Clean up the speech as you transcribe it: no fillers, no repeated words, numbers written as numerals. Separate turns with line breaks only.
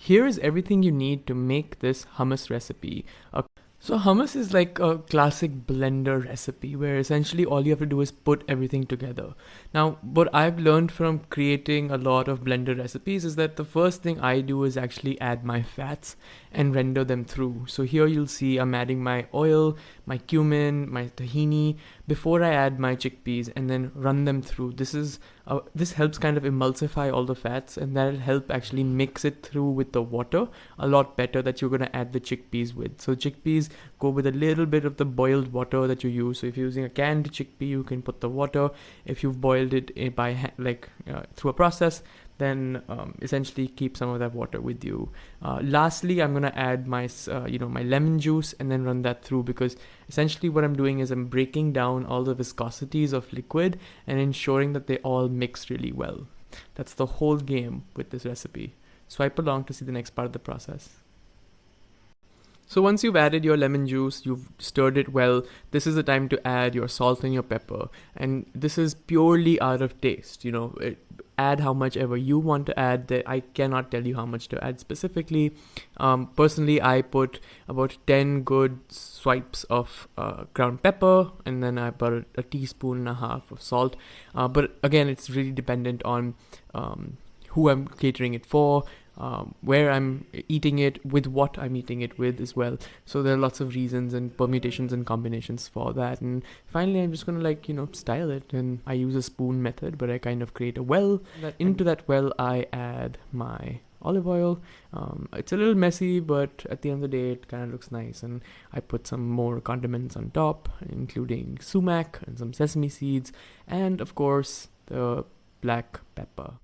here is everything you need to make this hummus recipe. So hummus is like a classic blender recipe where essentially all you have to do is put everything together. Now, what I've learned from creating a lot of blender recipes is that the first thing I do is actually add my fats and render them through. So here you'll see I'm adding my oil, my cumin, my tahini before I add my chickpeas and then run them through. This helps kind of emulsify all the fats, and that'll help actually mix it through with the water a lot better that you're going to add the chickpeas with. So chickpeas go with a little bit of the boiled water that you use. So if you're using a canned chickpea, you can put the water. If you've boiled it through a process, then essentially keep some of that water with you. Lastly, I'm gonna add my my lemon juice and then run that through, because essentially what I'm doing is I'm breaking down all the viscosities of liquid and ensuring that they all mix really well. That's the whole game with this recipe. Swipe along to see the next part of the process. So once you've added your lemon juice, you've stirred it well, this is the time to add your salt and your pepper. And this is purely out of taste. Add how much ever you want to add. I cannot tell you how much to add specifically. Personally, I put about 10 good swipes of ground pepper, and then I put a teaspoon and a half of salt. But again, it's really dependent on who I'm catering it for, where I'm eating it, with what I'm eating it with as well. So there are lots of reasons and permutations and combinations for that. And finally, I'm just gonna style it, and I use a spoon method, but I kind of create a well. Into that well, I add my olive oil. It's a little messy, but at the end of the day, it kind of looks nice. And I put some more condiments on top, including sumac and some sesame seeds, and of course the black pepper.